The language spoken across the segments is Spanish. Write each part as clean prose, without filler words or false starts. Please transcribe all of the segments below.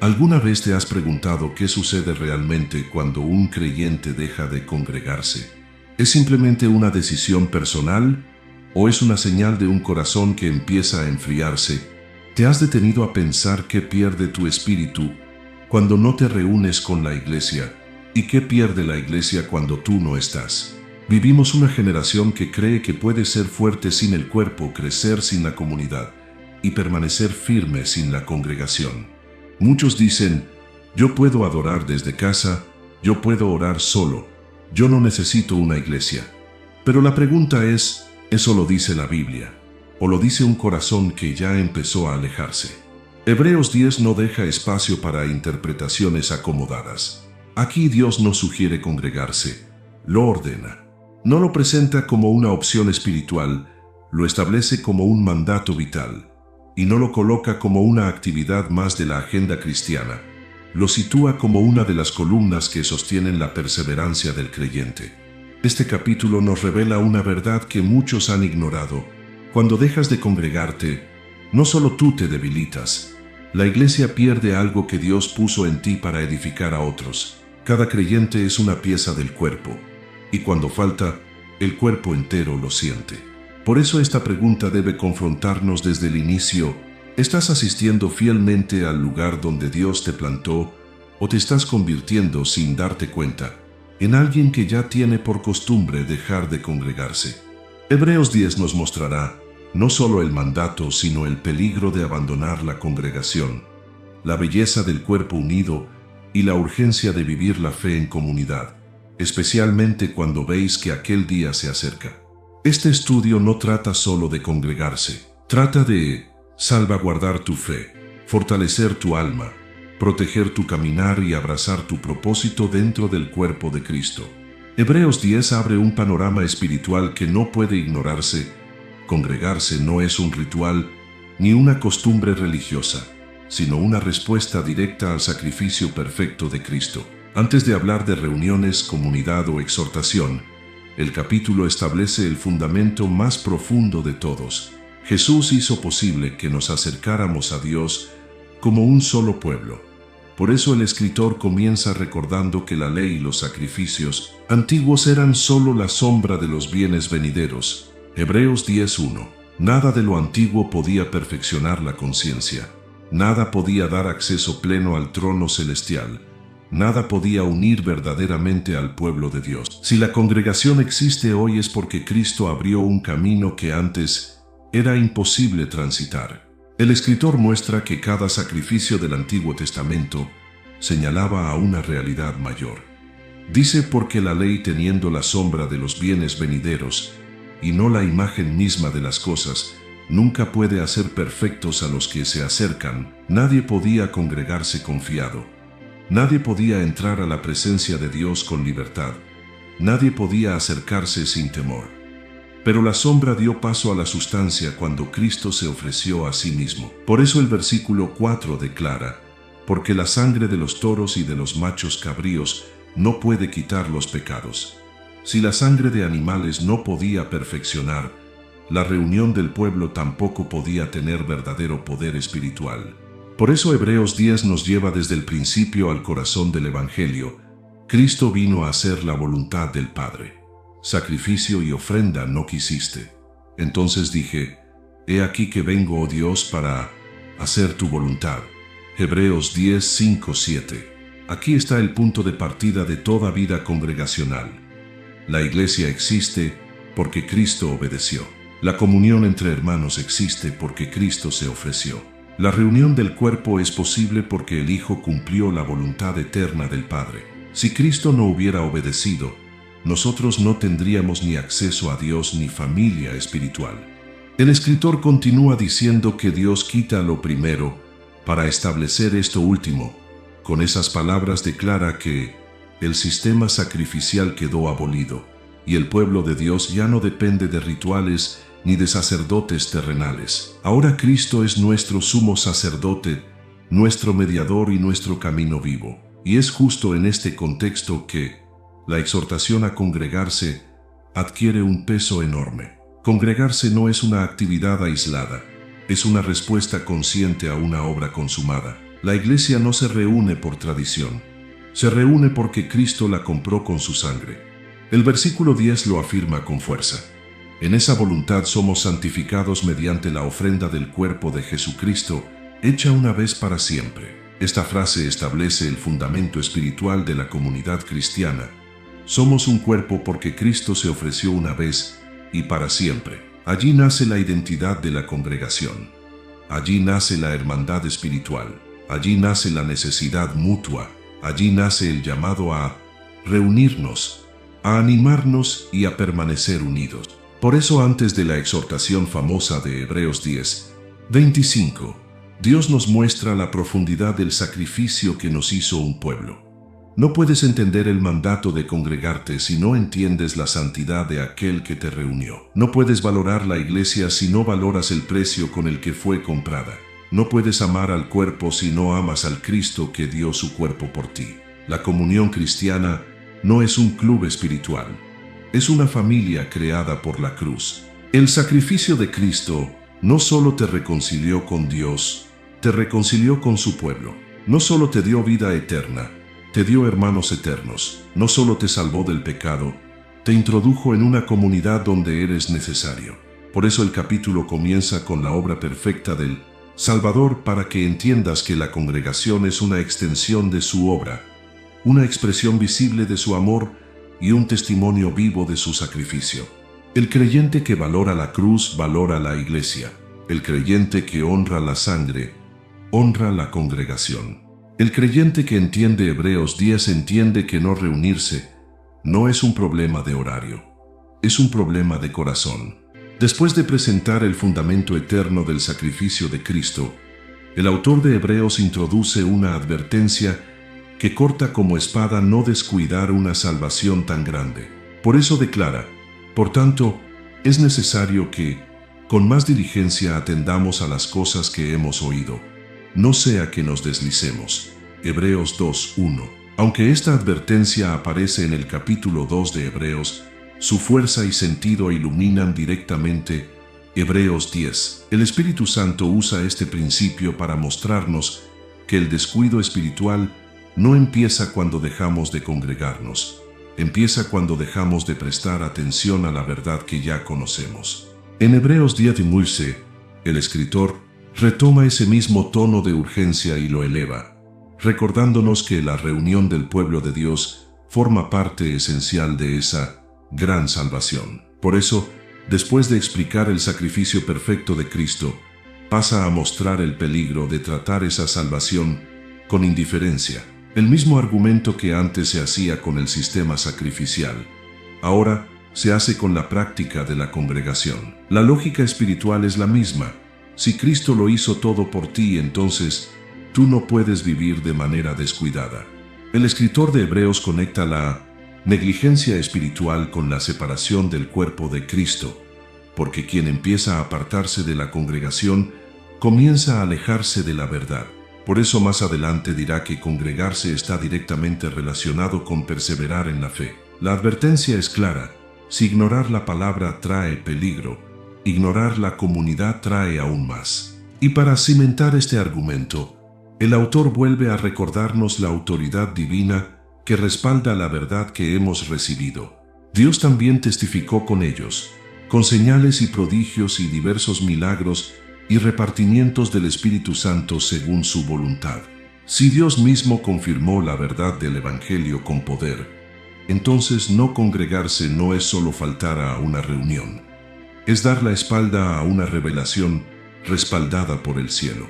¿Alguna vez te has preguntado qué sucede realmente cuando un creyente deja de congregarse? ¿Es simplemente una decisión personal o es una señal de un corazón que empieza a enfriarse? ¿Te has detenido a pensar qué pierde tu espíritu cuando no te reúnes con la iglesia y qué pierde la iglesia cuando tú no estás? Vivimos una generación que cree que puede ser fuerte sin el cuerpo, crecer sin la comunidad y permanecer firme sin la congregación. Muchos dicen, yo puedo adorar desde casa, yo puedo orar solo, yo no necesito una iglesia. Pero la pregunta es, ¿eso lo dice la Biblia? ¿O lo dice un corazón que ya empezó a alejarse? Hebreos 10 no deja espacio para interpretaciones acomodadas. Aquí Dios no sugiere congregarse, lo ordena. No lo presenta como una opción espiritual, lo establece como un mandato vital, y no lo coloca como una actividad más de la agenda cristiana. Lo sitúa como una de las columnas que sostienen la perseverancia del creyente. Este capítulo nos revela una verdad que muchos han ignorado. Cuando dejas de congregarte, no solo tú te debilitas, la iglesia pierde algo que Dios puso en ti para edificar a otros. Cada creyente es una pieza del cuerpo, y cuando falta, el cuerpo entero lo siente. Por eso esta pregunta debe confrontarnos desde el inicio. ¿Estás asistiendo fielmente al lugar donde Dios te plantó o te estás convirtiendo sin darte cuenta en alguien que ya tiene por costumbre dejar de congregarse? Hebreos 10 nos mostrará no solo el mandato, sino el peligro de abandonar la congregación, la belleza del cuerpo unido y la urgencia de vivir la fe en comunidad, especialmente cuando veis que aquel día se acerca. Este estudio no trata solo de congregarse, trata de salvaguardar tu fe, fortalecer tu alma, proteger tu caminar y abrazar tu propósito dentro del cuerpo de Cristo. Hebreos 10 abre un panorama espiritual que no puede ignorarse. Congregarse no es un ritual ni una costumbre religiosa, sino una respuesta directa al sacrificio perfecto de Cristo. Antes de hablar de reuniones, comunidad o exhortación, el capítulo establece el fundamento más profundo de todos. Jesús hizo posible que nos acercáramos a Dios como un solo pueblo. Por eso el escritor comienza recordando que la ley y los sacrificios antiguos eran solo la sombra de los bienes venideros. Hebreos 10:1. Nada de lo antiguo podía perfeccionar la conciencia. Nada podía dar acceso pleno al trono celestial. Nada podía unir verdaderamente al pueblo de Dios. Si la congregación existe hoy es porque Cristo abrió un camino que antes era imposible transitar. El escritor muestra que cada sacrificio del Antiguo Testamento señalaba a una realidad mayor. Dice porque la ley, teniendo la sombra de los bienes venideros y no la imagen misma de las cosas, nunca puede hacer perfectos a los que se acercan. Nadie podía congregarse confiado. Nadie podía entrar a la presencia de Dios con libertad. Nadie podía acercarse sin temor. Pero la sombra dio paso a la sustancia cuando Cristo se ofreció a sí mismo. Por eso el versículo 4 declara, porque la sangre de los toros y de los machos cabríos no puede quitar los pecados. Si la sangre de animales no podía perfeccionar, la reunión del pueblo tampoco podía tener verdadero poder espiritual. Por eso Hebreos 10 nos lleva desde el principio al corazón del Evangelio. Cristo vino a hacer la voluntad del Padre. Sacrificio y ofrenda no quisiste. Entonces dije, he aquí que vengo, oh Dios, para hacer tu voluntad. Hebreos 10, 5, 7. Aquí está el punto de partida de toda vida congregacional. La iglesia existe porque Cristo obedeció. La comunión entre hermanos existe porque Cristo se ofreció. La reunión del cuerpo es posible porque el Hijo cumplió la voluntad eterna del Padre. Si Cristo no hubiera obedecido, nosotros no tendríamos ni acceso a Dios ni familia espiritual. El escritor continúa diciendo que Dios quita lo primero para establecer esto último. Con esas palabras declara que el sistema sacrificial quedó abolido, y el pueblo de Dios ya no depende de rituales ni de sacerdotes terrenales. Ahora Cristo es nuestro sumo sacerdote, nuestro mediador y nuestro camino vivo. Y es justo en este contexto que la exhortación a congregarse adquiere un peso enorme. Congregarse no es una actividad aislada, es una respuesta consciente a una obra consumada. La iglesia no se reúne por tradición. Se reúne porque Cristo la compró con su sangre. El versículo 10 lo afirma con fuerza. En esa voluntad somos santificados mediante la ofrenda del cuerpo de Jesucristo, hecha una vez para siempre. Esta frase establece el fundamento espiritual de la comunidad cristiana. Somos un cuerpo porque Cristo se ofreció una vez y para siempre. Allí nace la identidad de la congregación. Allí nace la hermandad espiritual. Allí nace la necesidad mutua. Allí nace el llamado a reunirnos, a animarnos y a permanecer unidos. Por eso, antes de la exhortación famosa de Hebreos 10, 25, Dios nos muestra la profundidad del sacrificio que nos hizo un pueblo. No puedes entender el mandato de congregarte si no entiendes la santidad de aquel que te reunió. No puedes valorar la iglesia si no valoras el precio con el que fue comprada. No puedes amar al cuerpo si no amas al Cristo que dio su cuerpo por ti. La comunión cristiana no es un club espiritual. Es una familia creada por la cruz. El sacrificio de Cristo no solo te reconcilió con Dios, te reconcilió con su pueblo. No solo te dio vida eterna, te dio hermanos eternos. No solo te salvó del pecado, te introdujo en una comunidad donde eres necesario. Por eso el capítulo comienza con la obra perfecta del Salvador, para que entiendas que la congregación es una extensión de su obra, una expresión visible de su amor y un testimonio vivo de su sacrificio. El creyente que valora la cruz valora la iglesia. El creyente que honra la sangre honra la congregación. El creyente que entiende Hebreos 10 entiende que no reunirse no es un problema de horario, es un problema de corazón. Después de presentar el fundamento eterno del sacrificio de Cristo, el autor de Hebreos introduce una advertencia que corta como espada no descuidar una salvación tan grande. Por eso declara: por tanto, es necesario que, con más diligencia, atendamos a las cosas que hemos oído, no sea que nos deslicemos. Hebreos 2:1. Aunque esta advertencia aparece en el capítulo 2 de Hebreos, su fuerza y sentido iluminan directamente Hebreos 10. El Espíritu Santo usa este principio para mostrarnos que el descuido espiritual no empieza cuando dejamos de congregarnos, empieza cuando dejamos de prestar atención a la verdad que ya conocemos. En Hebreos 10:11, el escritor retoma ese mismo tono de urgencia y lo eleva, recordándonos que la reunión del pueblo de Dios forma parte esencial de esa gran salvación. Por eso, después de explicar el sacrificio perfecto de Cristo, pasa a mostrar el peligro de tratar esa salvación con indiferencia. El mismo argumento que antes se hacía con el sistema sacrificial, ahora se hace con la práctica de la congregación. La lógica espiritual es la misma. Si Cristo lo hizo todo por ti, entonces tú no puedes vivir de manera descuidada. El escritor de Hebreos conecta la negligencia espiritual con la separación del cuerpo de Cristo, porque quien empieza a apartarse de la congregación comienza a alejarse de la verdad. Por eso más adelante dirá que congregarse está directamente relacionado con perseverar en la fe. La advertencia es clara: si ignorar la palabra trae peligro, ignorar la comunidad trae aún más. Y para cimentar este argumento, el autor vuelve a recordarnos la autoridad divina que respalda la verdad que hemos recibido. Dios también testificó con ellos, con señales y prodigios y diversos milagros y repartimientos del Espíritu Santo según su voluntad. Si Dios mismo confirmó la verdad del Evangelio con poder, entonces no congregarse no es solo faltar a una reunión, es dar la espalda a una revelación respaldada por el cielo.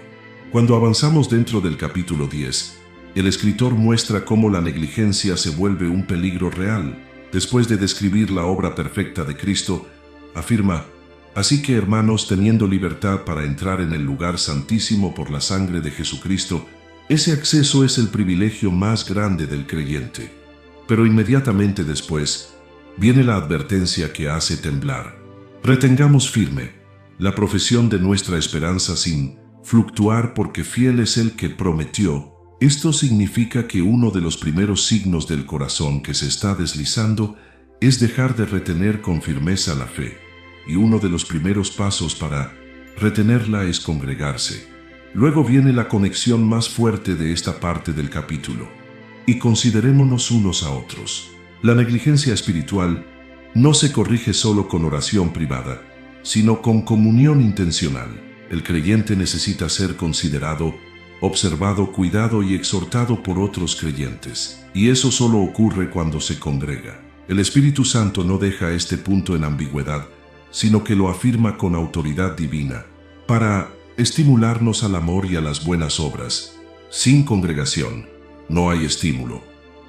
Cuando avanzamos dentro del capítulo 10, el escritor muestra cómo la negligencia se vuelve un peligro real. Después de describir la obra perfecta de Cristo, afirma: así que, hermanos, teniendo libertad para entrar en el lugar santísimo por la sangre de Jesucristo, ese acceso es el privilegio más grande del creyente. Pero inmediatamente después, viene la advertencia que hace temblar. Retengamos firme la profesión de nuestra esperanza sin fluctuar, porque fiel es el que prometió. Esto significa que uno de los primeros signos del corazón que se está deslizando es dejar de retener con firmeza la fe, y uno de los primeros pasos para retenerla es congregarse. Luego viene la conexión más fuerte de esta parte del capítulo. Y considerémonos unos a otros. La negligencia espiritual no se corrige solo con oración privada, sino con comunión intencional. El creyente necesita ser considerado, observado, cuidado y exhortado por otros creyentes. Y eso solo ocurre cuando se congrega. El Espíritu Santo no deja este punto en ambigüedad, sino que lo afirma con autoridad divina, para estimularnos al amor y a las buenas obras. Sin congregación, no hay estímulo,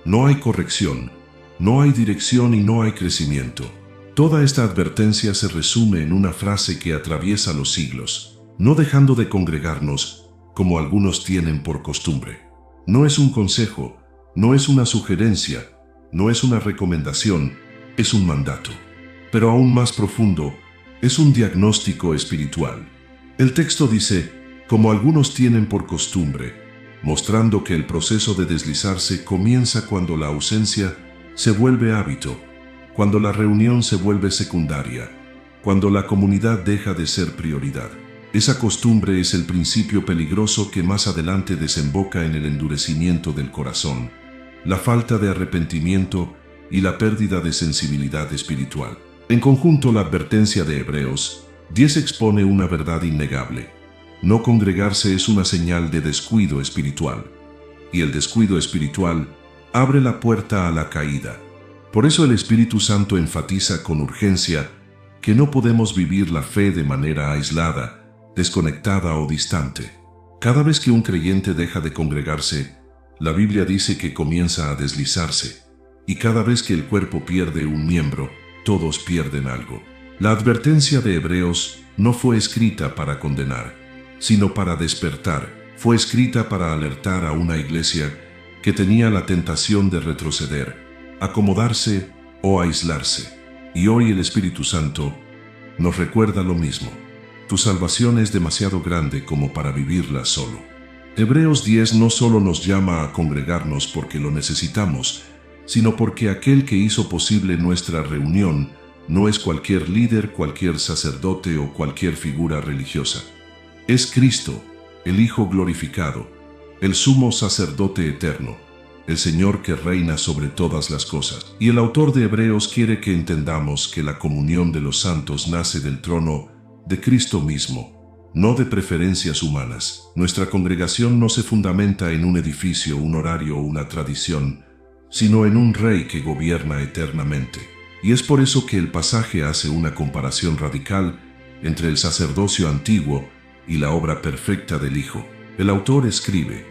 no hay corrección, no hay dirección y no hay crecimiento. Toda esta advertencia se resume en una frase que atraviesa los siglos: no dejando de congregarnos, como algunos tienen por costumbre. No es un consejo, no es una sugerencia, no es una recomendación, es un mandato. Pero aún más profundo, es un diagnóstico espiritual. El texto dice, como algunos tienen por costumbre, mostrando que el proceso de deslizarse comienza cuando la ausencia se vuelve hábito, cuando la reunión se vuelve secundaria, cuando la comunidad deja de ser prioridad. Esa costumbre es el principio peligroso que más adelante desemboca en el endurecimiento del corazón, la falta de arrepentimiento y la pérdida de sensibilidad espiritual. En conjunto, la advertencia de Hebreos 10 expone una verdad innegable. No congregarse es una señal de descuido espiritual, y el descuido espiritual abre la puerta a la caída. Por eso el Espíritu Santo enfatiza con urgencia que no podemos vivir la fe de manera aislada, desconectada o distante. Cada vez que un creyente deja de congregarse, la Biblia dice que comienza a deslizarse, y cada vez que el cuerpo pierde un miembro, todos pierden algo. La advertencia de Hebreos no fue escrita para condenar, sino para despertar. Fue escrita para alertar a una iglesia que tenía la tentación de retroceder, acomodarse o aislarse. Y hoy el Espíritu Santo nos recuerda lo mismo. Tu salvación es demasiado grande como para vivirla solo. Hebreos 10 no solo nos llama a congregarnos porque lo necesitamos, sino porque aquel que hizo posible nuestra reunión no es cualquier líder, cualquier sacerdote o cualquier figura religiosa. Es Cristo, el Hijo glorificado, el sumo sacerdote eterno, el Señor que reina sobre todas las cosas. Y el autor de Hebreos quiere que entendamos que la comunión de los santos nace del trono de Cristo mismo, no de preferencias humanas. Nuestra congregación no se fundamenta en un edificio, un horario o una tradición, sino en un Rey que gobierna eternamente. Y es por eso que el pasaje hace una comparación radical entre el sacerdocio antiguo y la obra perfecta del Hijo. El autor escribe: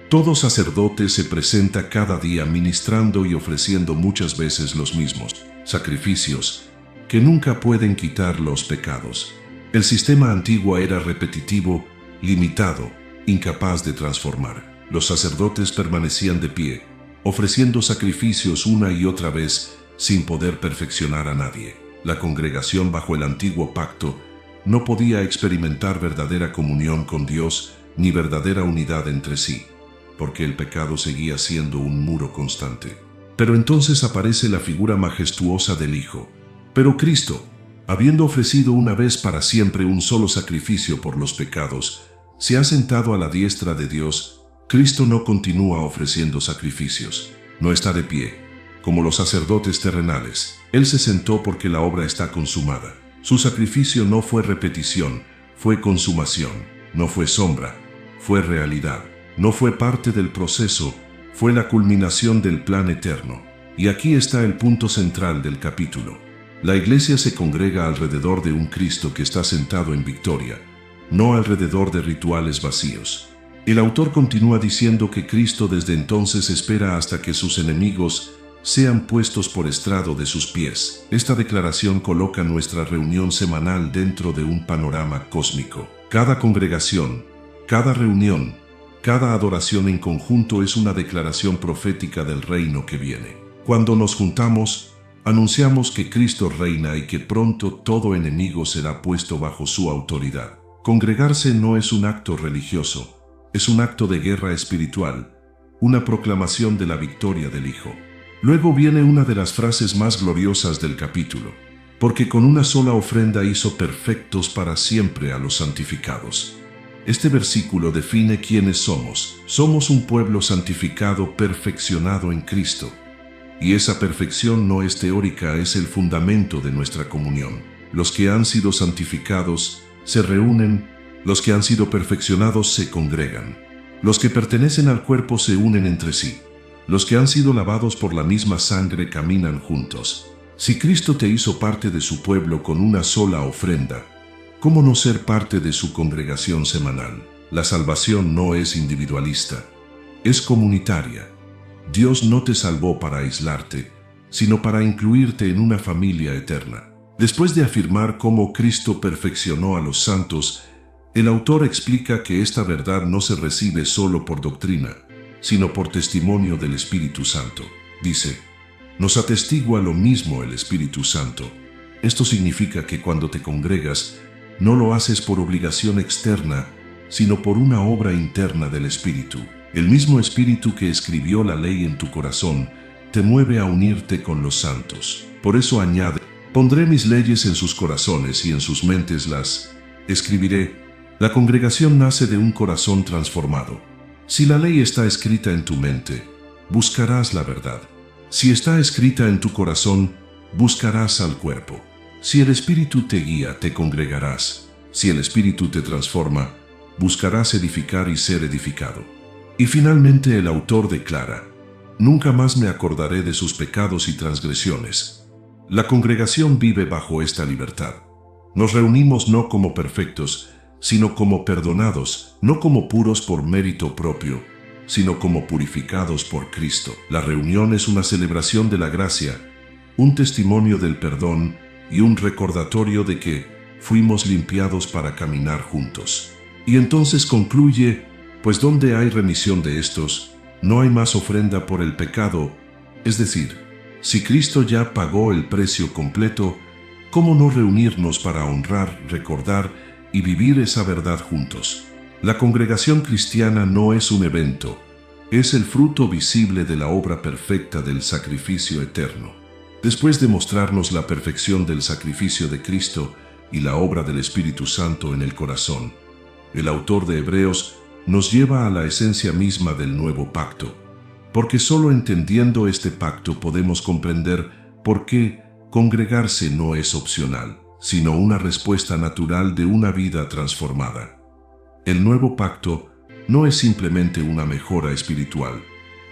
todo sacerdote se presenta cada día ministrando y ofreciendo muchas veces los mismos sacrificios, que nunca pueden quitar los pecados. El sistema antiguo era repetitivo, limitado, incapaz de transformar. Los sacerdotes permanecían de pie, ofreciendo sacrificios una y otra vez, sin poder perfeccionar a nadie. La congregación bajo el antiguo pacto no podía experimentar verdadera comunión con Dios ni verdadera unidad entre sí, porque el pecado seguía siendo un muro constante. Pero entonces aparece la figura majestuosa del Hijo. Pero Cristo, habiendo ofrecido una vez para siempre un solo sacrificio por los pecados, se ha sentado a la diestra de Dios. Cristo no continúa ofreciendo sacrificios, no está de pie, como los sacerdotes terrenales. Él se sentó porque la obra está consumada. Su sacrificio no fue repetición, fue consumación. No fue sombra, fue realidad. No fue parte del proceso, fue la culminación del plan eterno. Y aquí está el punto central del capítulo. La iglesia se congrega alrededor de un Cristo que está sentado en victoria, no alrededor de rituales vacíos. El autor continúa diciendo que Cristo desde entonces espera hasta que sus enemigos sean puestos por estrado de sus pies. Esta declaración coloca nuestra reunión semanal dentro de un panorama cósmico. Cada congregación, cada reunión, cada adoración en conjunto es una declaración profética del reino que viene. Cuando nos juntamos, anunciamos que Cristo reina y que pronto todo enemigo será puesto bajo su autoridad. Congregarse no es un acto religioso, es un acto de guerra espiritual, una proclamación de la victoria del Hijo. Luego viene una de las frases más gloriosas del capítulo: porque con una sola ofrenda hizo perfectos para siempre a los santificados. Este versículo define quiénes somos. Somos un pueblo santificado, perfeccionado en Cristo. Y esa perfección no es teórica, es el fundamento de nuestra comunión. Los que han sido santificados se reúnen, los que han sido perfeccionados se congregan. Los que pertenecen al cuerpo se unen entre sí. Los que han sido lavados por la misma sangre caminan juntos. Si Cristo te hizo parte de su pueblo con una sola ofrenda, ¿cómo no ser parte de su congregación semanal? La salvación no es individualista, es comunitaria. Dios no te salvó para aislarte, sino para incluirte en una familia eterna. Después de afirmar cómo Cristo perfeccionó a los santos, el autor explica que esta verdad no se recibe solo por doctrina, sino por testimonio del Espíritu Santo. Dice, nos atestigua lo mismo el Espíritu Santo. Esto significa que cuando te congregas, no lo haces por obligación externa, sino por una obra interna del Espíritu. El mismo Espíritu que escribió la ley en tu corazón te mueve a unirte con los santos. Por eso añade, pondré mis leyes en sus corazones y en sus mentes las escribiré. La congregación nace de un corazón transformado. Si la ley está escrita en tu mente, buscarás la verdad. Si está escrita en tu corazón, buscarás al cuerpo. Si el Espíritu te guía, te congregarás. Si el Espíritu te transforma, buscarás edificar y ser edificado. Y finalmente el autor declara, nunca más me acordaré de sus pecados y transgresiones. La congregación vive bajo esta libertad. Nos reunimos no como perfectos, sino como perdonados, no como puros por mérito propio, sino como purificados por Cristo. La reunión es una celebración de la gracia, un testimonio del perdón y un recordatorio de que fuimos limpiados para caminar juntos. Y entonces concluye, pues donde hay remisión de estos, no hay más ofrenda por el pecado, es decir, si Cristo ya pagó el precio completo, ¿cómo no reunirnos para honrar, recordar y vivir esa verdad juntos? La congregación cristiana no es un evento, es el fruto visible de la obra perfecta del sacrificio eterno. Después de mostrarnos la perfección del sacrificio de Cristo y la obra del Espíritu Santo en el corazón, el autor de Hebreos nos lleva a la esencia misma del nuevo pacto, porque solo entendiendo este pacto podemos comprender por qué congregarse no es opcional, sino una respuesta natural de una vida transformada. El nuevo pacto no es simplemente una mejora espiritual,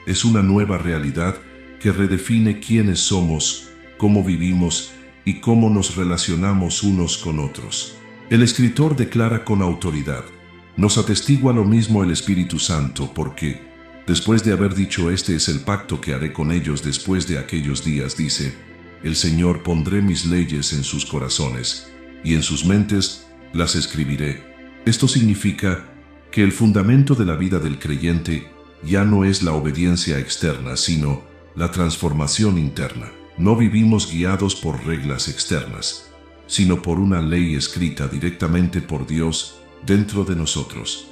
es una nueva realidad que redefine quiénes somos, cómo vivimos y cómo nos relacionamos unos con otros. El escritor declara con autoridad, nos atestigua lo mismo el Espíritu Santo porque, después de haber dicho este es el pacto que haré con ellos después de aquellos días, dice, el Señor pondré mis leyes en sus corazones, y en sus mentes las escribiré. Esto significa que el fundamento de la vida del creyente ya no es la obediencia externa, sino la transformación interna. No vivimos guiados por reglas externas, sino por una ley escrita directamente por Dios dentro de nosotros.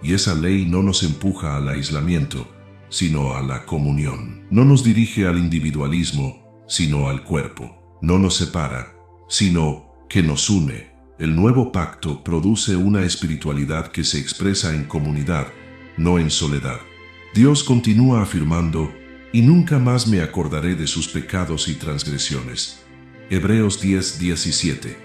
Y esa ley no nos empuja al aislamiento, sino a la comunión. No nos dirige al individualismo, sino al cuerpo. No nos separa, sino que nos une. El nuevo pacto produce una espiritualidad que se expresa en comunidad, no en soledad. Dios continúa afirmando, y nunca más me acordaré de sus pecados y transgresiones. Hebreos 10:17.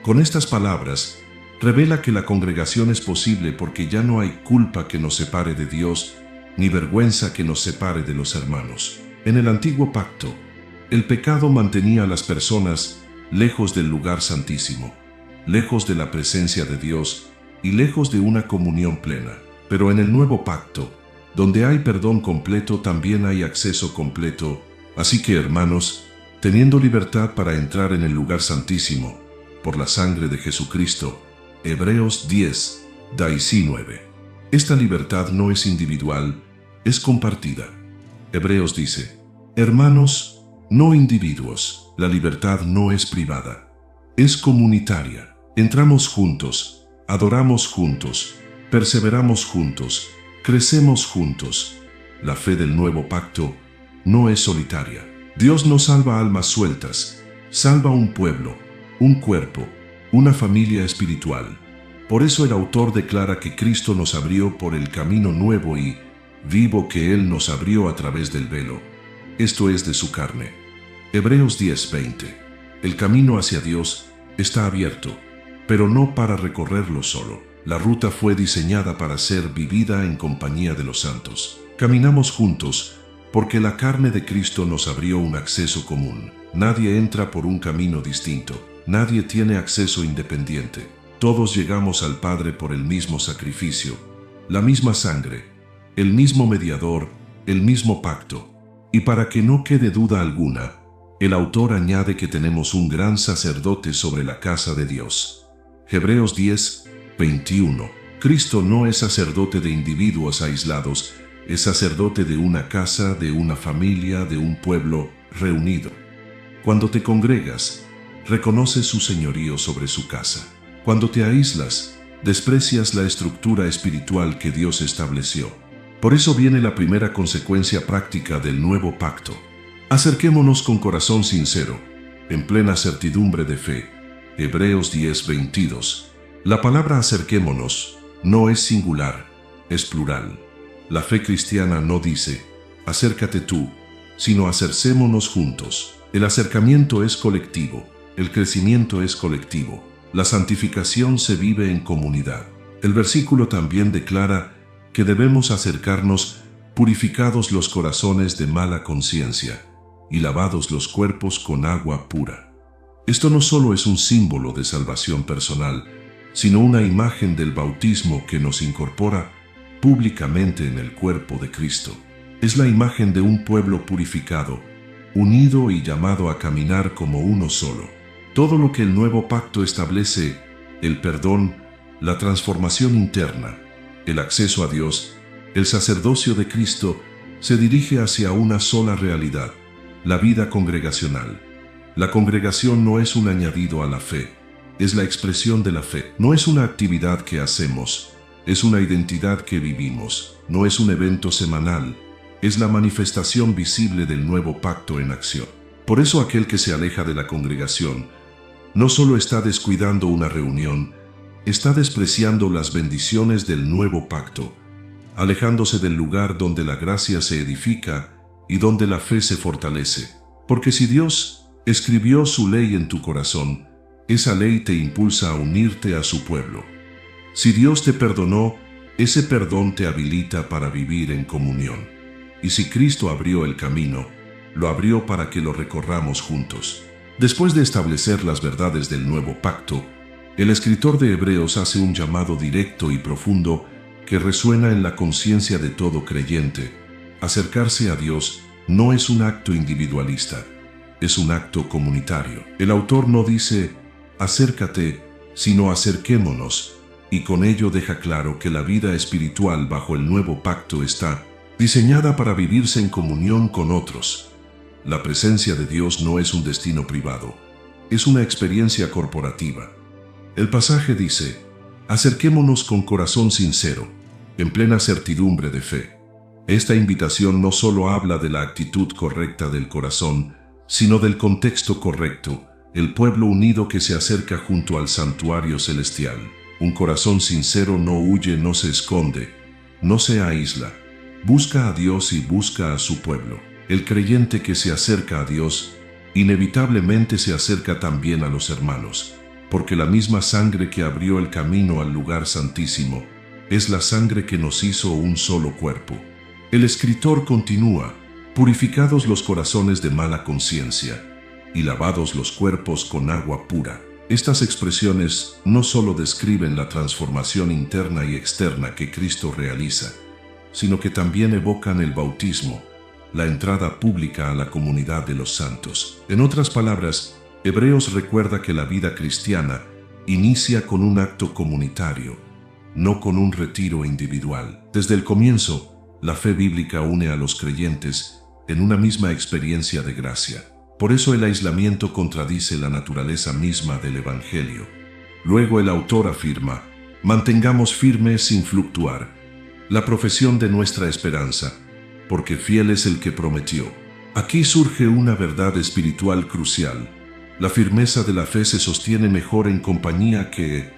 Con estas palabras, revela que la congregación es posible porque ya no hay culpa que nos separe de Dios, ni vergüenza que nos separe de los hermanos. En el antiguo pacto, el pecado mantenía a las personas lejos del lugar santísimo, lejos de la presencia de Dios y lejos de una comunión plena. Pero en el nuevo pacto, donde hay perdón completo, también hay acceso completo. Así que, hermanos, teniendo libertad para entrar en el lugar santísimo, por la sangre de Jesucristo, Hebreos 10:19. Esta libertad no es individual, es compartida. Hebreos dice, hermanos, no individuos, la libertad no es privada, es comunitaria. Entramos juntos, adoramos juntos, perseveramos juntos, crecemos juntos. La fe del nuevo pacto no es solitaria. Dios no salva almas sueltas, salva un pueblo, un cuerpo, una familia espiritual. Por eso el autor declara que Cristo nos abrió por el camino nuevo y vivo que Él nos abrió a través del velo, esto es de su carne. Hebreos 10:20. El camino hacia Dios está abierto, pero no para recorrerlo solo. La ruta fue diseñada para ser vivida en compañía de los santos. Caminamos juntos porque la carne de Cristo nos abrió un acceso común. Nadie entra por un camino distinto. Nadie tiene acceso independiente. Todos llegamos al Padre por el mismo sacrificio, la misma sangre, el mismo mediador, el mismo pacto. Y para que no quede duda alguna, el autor añade que tenemos un gran sacerdote sobre la casa de Dios. Hebreos 10:21. Cristo no es sacerdote de individuos aislados, es sacerdote de una casa, de una familia, de un pueblo reunido. Cuando te congregas, reconoces su señorío sobre su casa. Cuando te aíslas, desprecias la estructura espiritual que Dios estableció. Por eso viene la primera consecuencia práctica del nuevo pacto. Acerquémonos con corazón sincero, en plena certidumbre de fe. Hebreos 10:22. La palabra acerquémonos no es singular, es plural. La fe cristiana no dice, acércate tú, sino acercémonos juntos. El acercamiento es colectivo, el crecimiento es colectivo. La santificación se vive en comunidad. El versículo también declara que debemos acercarnos purificados los corazones de mala conciencia y lavados los cuerpos con agua pura. Esto no solo es un símbolo de salvación personal, sino una imagen del bautismo que nos incorpora públicamente en el cuerpo de Cristo. Es la imagen de un pueblo purificado, unido y llamado a caminar como uno solo. Todo lo que el nuevo pacto establece, el perdón, la transformación interna, el acceso a Dios, el sacerdocio de Cristo, se dirige hacia una sola realidad, la vida congregacional. La congregación no es un añadido a la fe, es la expresión de la fe. No es una actividad que hacemos, es una identidad que vivimos. No es un evento semanal, es la manifestación visible del nuevo pacto en acción. Por eso aquel que se aleja de la congregación no solo está descuidando una reunión, está despreciando las bendiciones del nuevo pacto, alejándose del lugar donde la gracia se edifica y donde la fe se fortalece. Porque si Dios escribió su ley en tu corazón, esa ley te impulsa a unirte a su pueblo. Si Dios te perdonó, ese perdón te habilita para vivir en comunión. Y si Cristo abrió el camino, lo abrió para que lo recorramos juntos. Después de establecer las verdades del nuevo pacto, el escritor de Hebreos hace un llamado directo y profundo que resuena en la conciencia de todo creyente. Acercarse a Dios no es un acto individualista, es un acto comunitario. El autor no dice, acércate, sino acerquémonos, y con ello deja claro que la vida espiritual bajo el nuevo pacto está diseñada para vivirse en comunión con otros. La presencia de Dios no es un destino privado, es una experiencia corporativa. El pasaje dice, acerquémonos con corazón sincero, en plena certidumbre de fe. Esta invitación no solo habla de la actitud correcta del corazón, sino del contexto correcto, el pueblo unido que se acerca junto al santuario celestial. Un corazón sincero no huye, no se esconde, no se aísla. Busca a Dios y busca a su pueblo. El creyente que se acerca a Dios, inevitablemente se acerca también a los hermanos, porque la misma sangre que abrió el camino al lugar santísimo es la sangre que nos hizo un solo cuerpo. El escritor continúa, purificados los corazones de mala conciencia y lavados los cuerpos con agua pura. Estas expresiones no solo describen la transformación interna y externa que Cristo realiza, sino que también evocan el bautismo, la entrada pública a la comunidad de los santos. En otras palabras, Hebreos recuerda que la vida cristiana inicia con un acto comunitario, no con un retiro individual. Desde el comienzo, la fe bíblica une a los creyentes en una misma experiencia de gracia. Por eso el aislamiento contradice la naturaleza misma del Evangelio. Luego el autor afirma, mantengamos firme sin fluctuar la profesión de nuestra esperanza, porque fiel es el que prometió. Aquí surge una verdad espiritual crucial. La firmeza de la fe se sostiene mejor en compañía que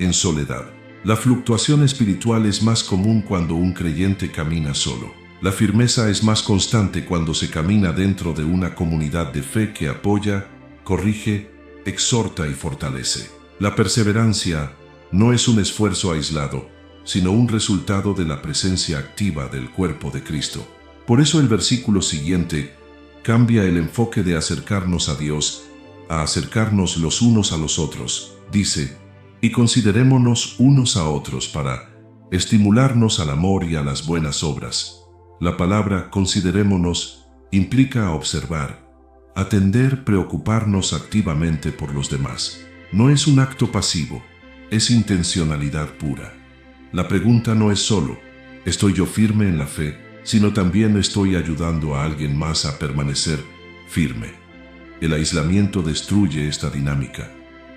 en soledad. La fluctuación espiritual es más común cuando un creyente camina solo. La firmeza es más constante cuando se camina dentro de una comunidad de fe que apoya, corrige, exhorta y fortalece. La perseverancia no es un esfuerzo aislado, sino un resultado de la presencia activa del cuerpo de Cristo. Por eso el versículo siguiente cambia el enfoque de acercarnos a Dios a acercarnos los unos a los otros. Dice, y considerémonos unos a otros para estimularnos al amor y a las buenas obras. La palabra considerémonos implica observar, atender, preocuparnos activamente por los demás. No es un acto pasivo, es intencionalidad pura. La pregunta no es solo, ¿estoy yo firme en la fe?, sino también estoy ayudando a alguien más a permanecer firme. El aislamiento destruye esta dinámica.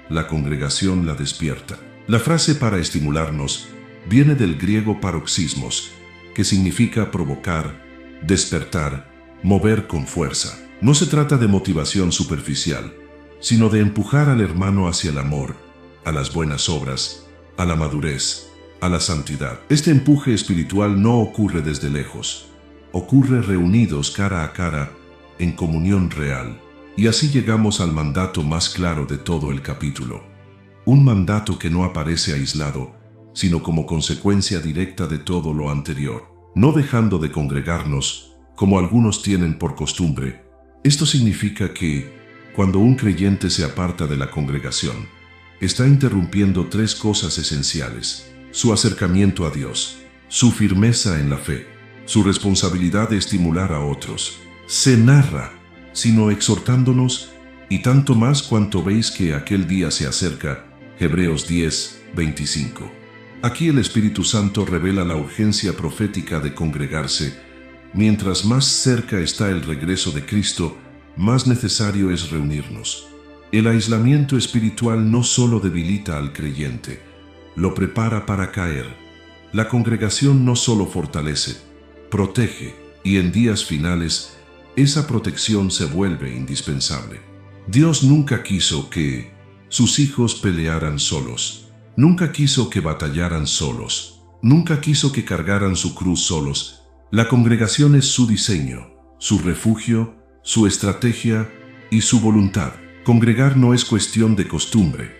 La congregación la despierta. La frase para estimularnos viene del griego paroxismos, que significa provocar, despertar, mover con fuerza. No se trata de motivación superficial, sino de empujar al hermano hacia el amor, a las buenas obras, a la madurez, a la santidad. Este empuje espiritual no ocurre desde lejos, ocurre reunidos cara a cara, en comunión real. Y así llegamos al mandato más claro de todo el capítulo. Un mandato que no aparece aislado, sino como consecuencia directa de todo lo anterior. No dejando de congregarnos, como algunos tienen por costumbre. Esto significa que, cuando un creyente se aparta de la congregación, está interrumpiendo tres cosas esenciales: su acercamiento a Dios, su firmeza en la fe, su responsabilidad de estimular a otros. Se narra, sino exhortándonos, y tanto más cuanto veis que aquel día se acerca. Hebreos 10, 25. Aquí el Espíritu Santo revela la urgencia profética de congregarse. Mientras más cerca está el regreso de Cristo, más necesario es reunirnos. El aislamiento espiritual no solo debilita al creyente, lo prepara para caer. La congregación no solo fortalece, protege, y en días finales, esa protección se vuelve indispensable. Dios nunca quiso que sus hijos pelearan solos. Nunca quiso que batallaran solos. Nunca quiso que cargaran su cruz solos. La congregación es su diseño, su refugio, su estrategia y su voluntad. Congregar no es cuestión de costumbre,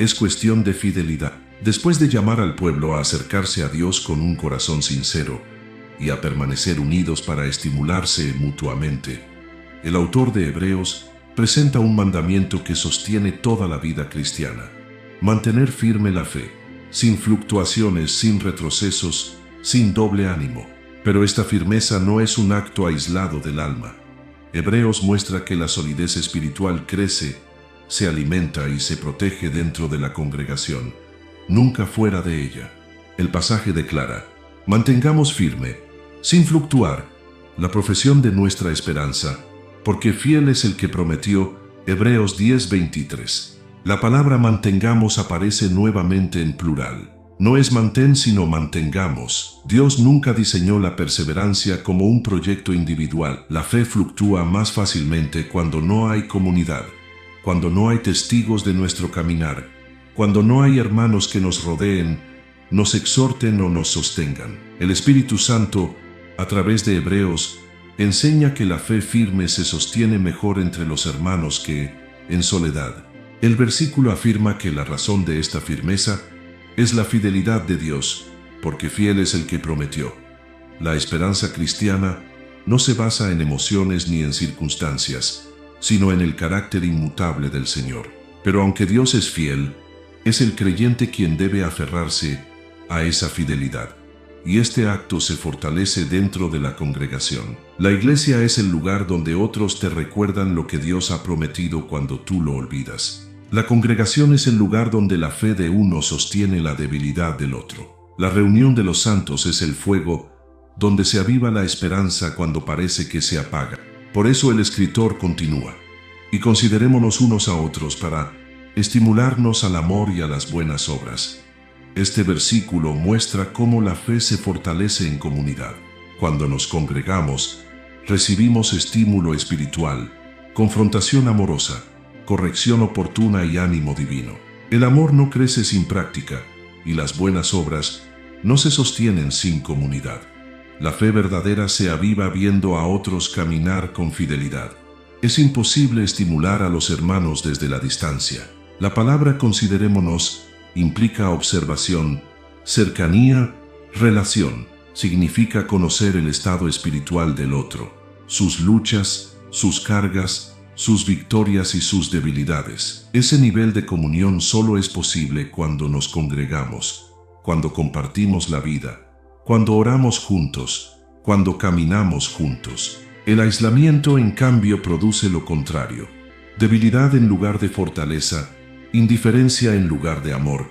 es cuestión de fidelidad. Después de llamar al pueblo a acercarse a Dios con un corazón sincero, y a permanecer unidos para estimularse mutuamente, el autor de Hebreos presenta un mandamiento que sostiene toda la vida cristiana: mantener firme la fe, sin fluctuaciones, sin retrocesos, sin doble ánimo. Pero esta firmeza no es un acto aislado del alma. Hebreos muestra que la solidez espiritual crece, se alimenta y se protege dentro de la congregación, nunca fuera de ella. El pasaje declara: mantengamos firme, sin fluctuar, la profesión de nuestra esperanza, porque fiel es el que prometió. Hebreos 10:23. La palabra mantengamos aparece nuevamente en plural. No es mantén, sino mantengamos. Dios nunca diseñó la perseverancia como un proyecto individual. La fe fluctúa más fácilmente cuando no hay comunidad, cuando no hay testigos de nuestro caminar, cuando no hay hermanos que nos rodeen, nos exhorten o nos sostengan. El Espíritu Santo, a través de Hebreos, enseña que la fe firme se sostiene mejor entre los hermanos que en soledad. El versículo afirma que la razón de esta firmeza es la fidelidad de Dios, porque fiel es el que prometió. La esperanza cristiana no se basa en emociones ni en circunstancias, sino en el carácter inmutable del Señor. Pero aunque Dios es fiel, es el creyente quien debe aferrarse a esa fidelidad. Y este acto se fortalece dentro de la congregación. La iglesia es el lugar donde otros te recuerdan lo que Dios ha prometido cuando tú lo olvidas. La congregación es el lugar donde la fe de uno sostiene la debilidad del otro. La reunión de los santos es el fuego donde se aviva la esperanza cuando parece que se apaga. Por eso el escritor continúa: y considerémonos unos a otros para estimularnos al amor y a las buenas obras. Este versículo muestra cómo la fe se fortalece en comunidad. Cuando nos congregamos, recibimos estímulo espiritual, confrontación amorosa, corrección oportuna y ánimo divino. El amor no crece sin práctica, y las buenas obras no se sostienen sin comunidad. La fe verdadera se aviva viendo a otros caminar con fidelidad. Es imposible estimular a los hermanos desde la distancia. La palabra considerémonos implica observación, cercanía, relación. Significa conocer el estado espiritual del otro, sus luchas, sus cargas, sus victorias y sus debilidades. Ese nivel de comunión solo es posible cuando nos congregamos, cuando compartimos la vida, cuando oramos juntos, cuando caminamos juntos. El aislamiento, en cambio, produce lo contrario: debilidad en lugar de fortaleza, indiferencia en lugar de amor,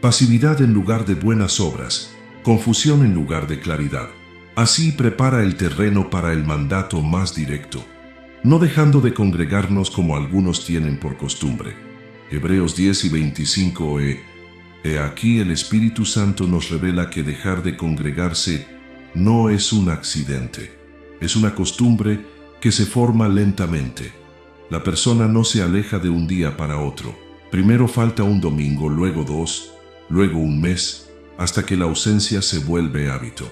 pasividad en lugar de buenas obras, confusión en lugar de claridad. Así prepara el terreno para el mandato más directo, no dejando de congregarnos como algunos tienen por costumbre. Hebreos 10 y 25. He aquí el Espíritu Santo nos revela que dejar de congregarse no es un accidente, es una costumbre que se forma lentamente. La persona no se aleja de un día para otro. Primero falta un domingo, luego dos, luego un mes, hasta que la ausencia se vuelve hábito.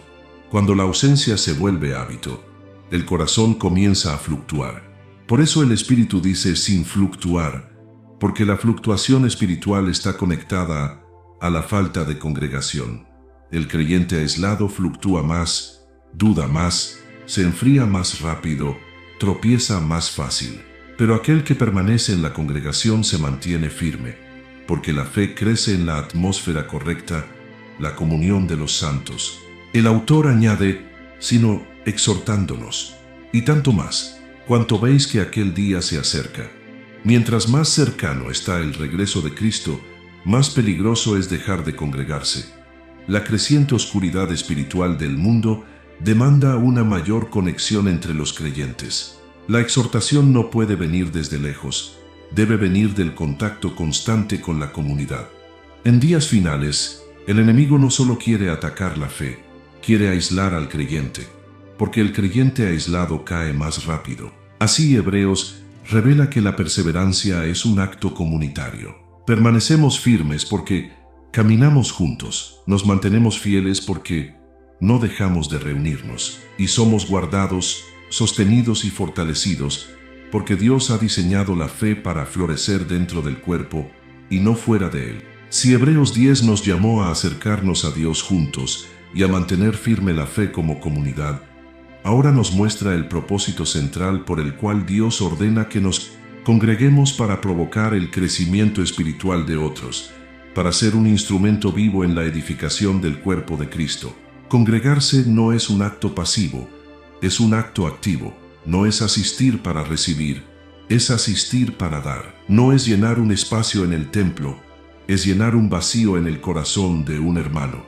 Cuando la ausencia se vuelve hábito, el corazón comienza a fluctuar. Por eso el Espíritu dice sin fluctuar, porque la fluctuación espiritual está conectada a la falta de congregación. El creyente aislado fluctúa más, duda más, se enfría más rápido, tropieza más fácil. Pero aquel que permanece en la congregación se mantiene firme, porque la fe crece en la atmósfera correcta, la comunión de los santos. El autor añade, sino exhortándonos, y tanto más, cuanto veis que aquel día se acerca. Mientras más cercano está el regreso de Cristo, más peligroso es dejar de congregarse. La creciente oscuridad espiritual del mundo demanda una mayor conexión entre los creyentes. La exhortación no puede venir desde lejos, debe venir del contacto constante con la comunidad. En días finales, el enemigo no solo quiere atacar la fe, quiere aislar al creyente, porque el creyente aislado cae más rápido. Así Hebreos revela que la perseverancia es un acto comunitario. Permanecemos firmes porque caminamos juntos, nos mantenemos fieles porque no dejamos de reunirnos, y somos guardados, sostenidos y fortalecidos, porque Dios ha diseñado la fe para florecer dentro del cuerpo y no fuera de él. Si Hebreos 10 nos llamó a acercarnos a Dios juntos y a mantener firme la fe como comunidad, ahora nos muestra el propósito central por el cual Dios ordena que nos congreguemos para provocar el crecimiento espiritual de otros, para ser un instrumento vivo en la edificación del cuerpo de Cristo. Congregarse no es un acto pasivo, es un acto activo. No es asistir para recibir, es asistir para dar. No es llenar un espacio en el templo, es llenar un vacío en el corazón de un hermano.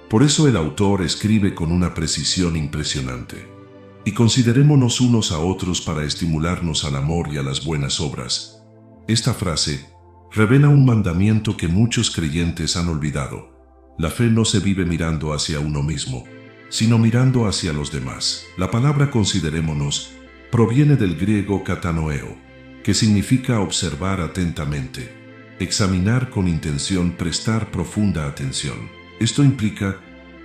Por eso el autor escribe con una precisión impresionante. Y considerémonos unos a otros para estimularnos al amor y a las buenas obras. Esta frase revela un mandamiento que muchos creyentes han olvidado. La fe no se vive mirando hacia uno mismo, sino mirando hacia los demás. La palabra considerémonos proviene del griego katanoeo, que significa observar atentamente, examinar con intención, prestar profunda atención. Esto implica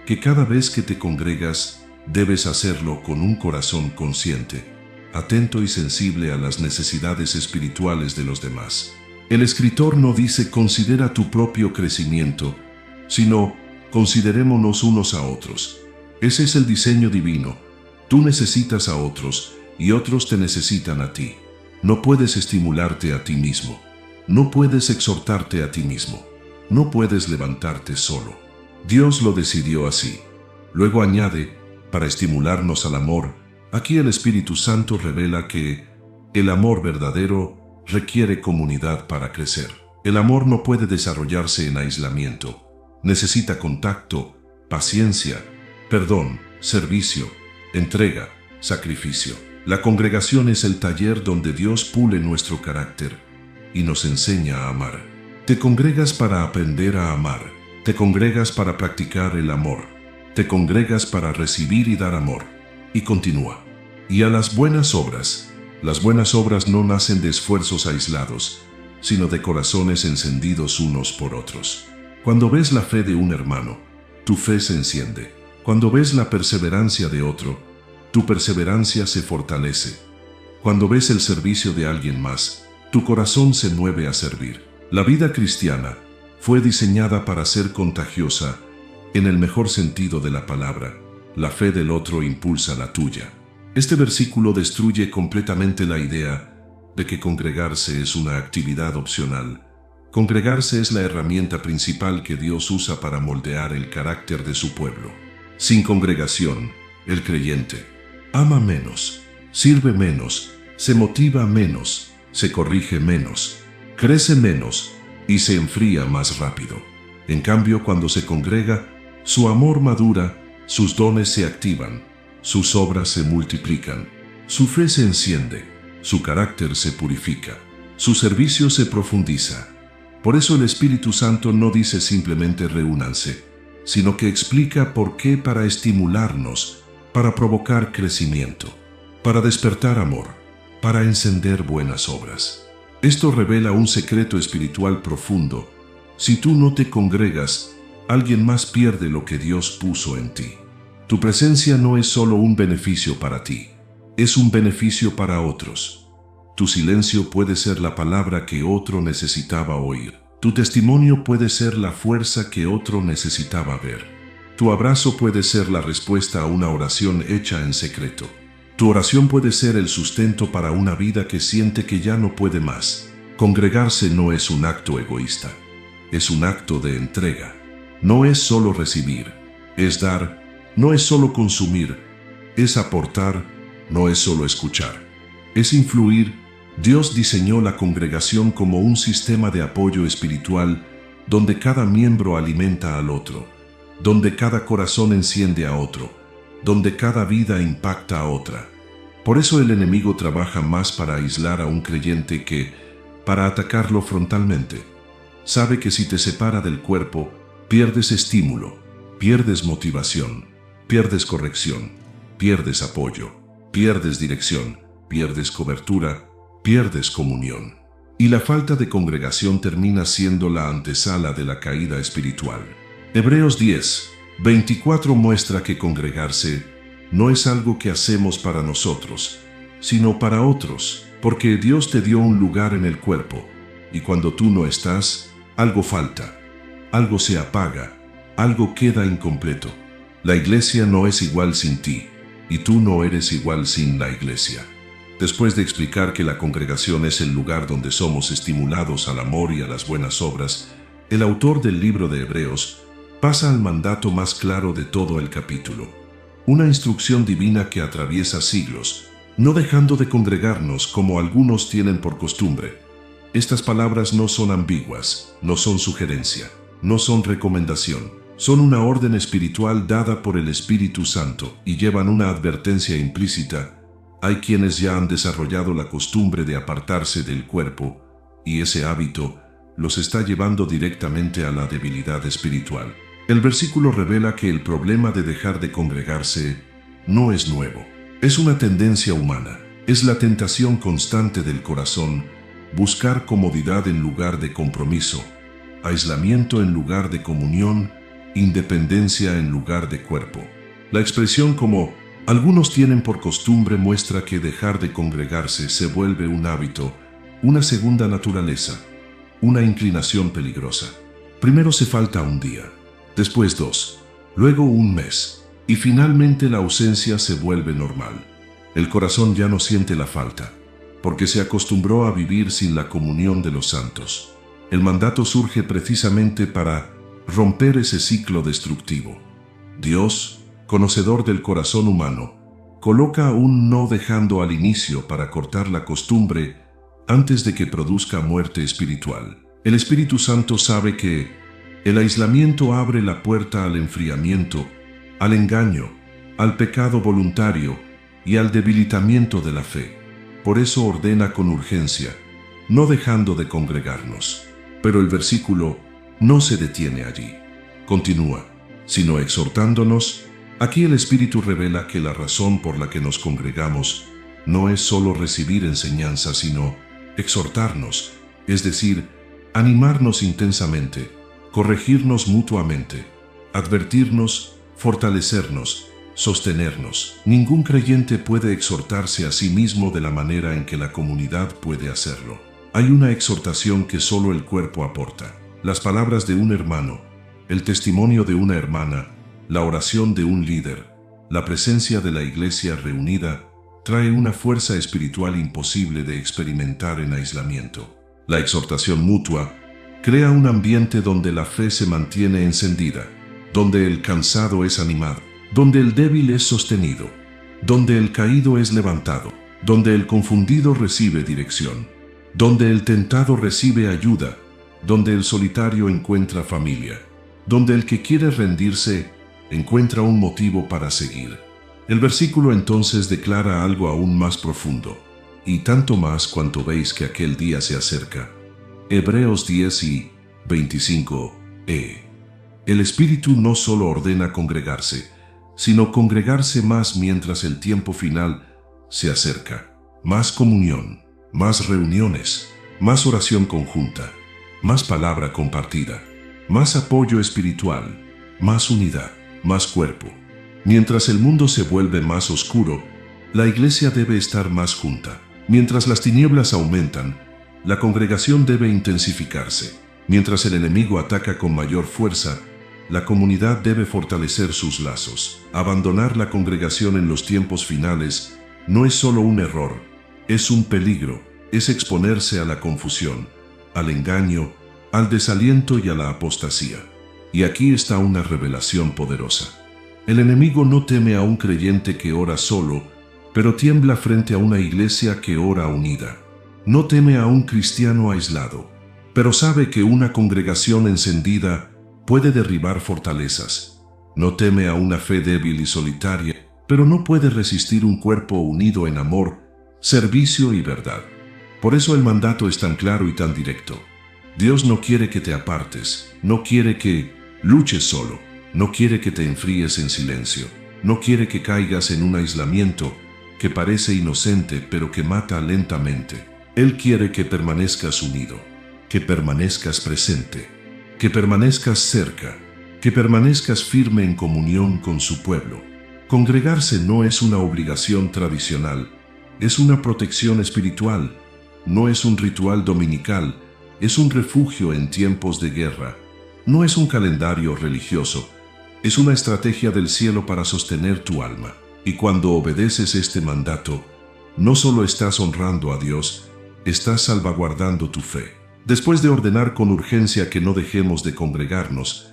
que cada vez que te congregas, debes hacerlo con un corazón consciente, atento y sensible a las necesidades espirituales de los demás. El escritor no dice considera tu propio crecimiento, sino considerémonos unos a otros. Ese es el diseño divino. Tú necesitas a otros y otros te necesitan a ti. No puedes estimularte a ti mismo. No puedes exhortarte a ti mismo. No puedes levantarte solo. Dios lo decidió así. Luego añade, para estimularnos al amor, aquí el Espíritu Santo revela que el amor verdadero requiere comunidad para crecer. El amor no puede desarrollarse en aislamiento. Necesita contacto, paciencia, perdón, servicio, entrega, sacrificio. La congregación es el taller donde Dios pule nuestro carácter y nos enseña a amar. Te congregas para aprender a amar. Te congregas para practicar el amor. Te congregas para recibir y dar amor. Y continúa. Y a las buenas obras. Las buenas obras no nacen de esfuerzos aislados, sino de corazones encendidos unos por otros. Cuando ves la fe de un hermano, tu fe se enciende. Cuando ves la perseverancia de otro, tu perseverancia se fortalece. Cuando ves el servicio de alguien más, tu corazón se mueve a servir. La vida cristiana fue diseñada para ser contagiosa en el mejor sentido de la palabra. La fe del otro impulsa la tuya. Este versículo destruye completamente la idea de que congregarse es una actividad opcional. Congregarse es la herramienta principal que Dios usa para moldear el carácter de su pueblo. Sin congregación, el creyente ama menos, sirve menos, se motiva menos, se corrige menos, crece menos y se enfría más rápido. En cambio, cuando se congrega, su amor madura, sus dones se activan, sus obras se multiplican, su fe se enciende, su carácter se purifica, su servicio se profundiza. Por eso el Espíritu Santo no dice simplemente reúnanse, sino que explica por qué, para estimularnos, para provocar crecimiento, para despertar amor, para encender buenas obras. Esto revela un secreto espiritual profundo. Si tú no te congregas, alguien más pierde lo que Dios puso en ti. Tu presencia no es solo un beneficio para ti, es un beneficio para otros. Tu silencio puede ser la palabra que otro necesitaba oír. Tu testimonio puede ser la fuerza que otro necesitaba ver. Tu abrazo puede ser la respuesta a una oración hecha en secreto. Tu oración puede ser el sustento para una vida que siente que ya no puede más. Congregarse no es un acto egoísta, es un acto de entrega. No es solo recibir, es dar. No es solo consumir, es aportar. No es solo escuchar, es influir. Dios diseñó la congregación como un sistema de apoyo espiritual donde cada miembro alimenta al otro, donde cada corazón enciende a otro, donde cada vida impacta a otra. Por eso el enemigo trabaja más para aislar a un creyente que para atacarlo frontalmente. Sabe que si te separa del cuerpo, pierdes estímulo, pierdes motivación, pierdes corrección, pierdes apoyo, pierdes dirección, pierdes cobertura, pierdes comunión. Y la falta de congregación termina siendo la antesala de la caída espiritual. Hebreos 10:24 muestra que congregarse no es algo que hacemos para nosotros, sino para otros, porque Dios te dio un lugar en el cuerpo, y cuando tú no estás, algo falta, algo se apaga, algo queda incompleto. La iglesia no es igual sin ti, y tú no eres igual sin la iglesia. Después de explicar que la congregación es el lugar donde somos estimulados al amor y a las buenas obras, el autor del libro de Hebreos pasa al mandato más claro de todo el capítulo. Una instrucción divina que atraviesa siglos, no dejando de congregarnos como algunos tienen por costumbre. Estas palabras no son ambiguas, no son sugerencia, no son recomendación, son una orden espiritual dada por el Espíritu Santo y llevan una advertencia implícita. Hay quienes ya han desarrollado la costumbre de apartarse del cuerpo, y ese hábito los está llevando directamente a la debilidad espiritual. El versículo revela que el problema de dejar de congregarse no es nuevo. Es una tendencia humana, es la tentación constante del corazón, buscar comodidad en lugar de compromiso, aislamiento en lugar de comunión, independencia en lugar de cuerpo. La expresión como algunos tienen por costumbre muestra que dejar de congregarse se vuelve un hábito, una segunda naturaleza, una inclinación peligrosa. Primero se falta un día, después 2, luego un mes, y finalmente la ausencia se vuelve normal. El corazón ya no siente la falta, porque se acostumbró a vivir sin la comunión de los santos. El mandato surge precisamente para romper ese ciclo destructivo. Dios, conocedor del corazón humano, coloca un no dejando al inicio para cortar la costumbre antes de que produzca muerte espiritual. El Espíritu Santo sabe que el aislamiento abre la puerta al enfriamiento, al engaño, al pecado voluntario y al debilitamiento de la fe. Por eso ordena con urgencia, no dejando de congregarnos. Pero el versículo no se detiene allí. Continúa, sino exhortándonos. Aquí el Espíritu revela que la razón por la que nos congregamos no es solo recibir enseñanza, sino exhortarnos, es decir, animarnos intensamente, corregirnos mutuamente, advertirnos, fortalecernos, sostenernos. Ningún creyente puede exhortarse a sí mismo de la manera en que la comunidad puede hacerlo. Hay una exhortación que solo el cuerpo aporta. Las palabras de un hermano, el testimonio de una hermana, la oración de un líder, la presencia de la iglesia reunida, trae una fuerza espiritual imposible de experimentar en aislamiento. La exhortación mutua crea un ambiente donde la fe se mantiene encendida, donde el cansado es animado, donde el débil es sostenido, donde el caído es levantado, donde el confundido recibe dirección, donde el tentado recibe ayuda, donde el solitario encuentra familia, donde el que quiere rendirse encuentra un motivo para seguir. El versículo entonces declara algo aún más profundo, y tanto más cuanto veis que aquel día se acerca. Hebreos 10 y 25e. El Espíritu no solo ordena congregarse, sino congregarse más mientras el tiempo final se acerca. Más comunión, más reuniones, más oración conjunta, más palabra compartida, más apoyo espiritual, más unidad, más cuerpo. Mientras el mundo se vuelve más oscuro, la iglesia debe estar más junta. Mientras las tinieblas aumentan, la congregación debe intensificarse. Mientras el enemigo ataca con mayor fuerza, la comunidad debe fortalecer sus lazos. Abandonar la congregación en los tiempos finales no es solo un error, es un peligro, es exponerse a la confusión, al engaño, al desaliento y a la apostasía. Y aquí está una revelación poderosa. El enemigo no teme a un creyente que ora solo, pero tiembla frente a una iglesia que ora unida. No teme a un cristiano aislado, pero sabe que una congregación encendida puede derribar fortalezas. No teme a una fe débil y solitaria, pero no puede resistir un cuerpo unido en amor, servicio y verdad. Por eso el mandato es tan claro y tan directo. Dios no quiere que te apartes, no quiere que luches solo, no quiere que te enfríes en silencio, no quiere que caigas en un aislamiento que parece inocente pero que mata lentamente. Él quiere que permanezcas unido, que permanezcas presente, que permanezcas cerca, que permanezcas firme en comunión con su pueblo. Congregarse no es una obligación tradicional, es una protección espiritual, no es un ritual dominical, es un refugio en tiempos de guerra, no es un calendario religioso, es una estrategia del cielo para sostener tu alma. Y cuando obedeces este mandato, no solo estás honrando a Dios, estás salvaguardando tu fe. Después de ordenar con urgencia que no dejemos de congregarnos,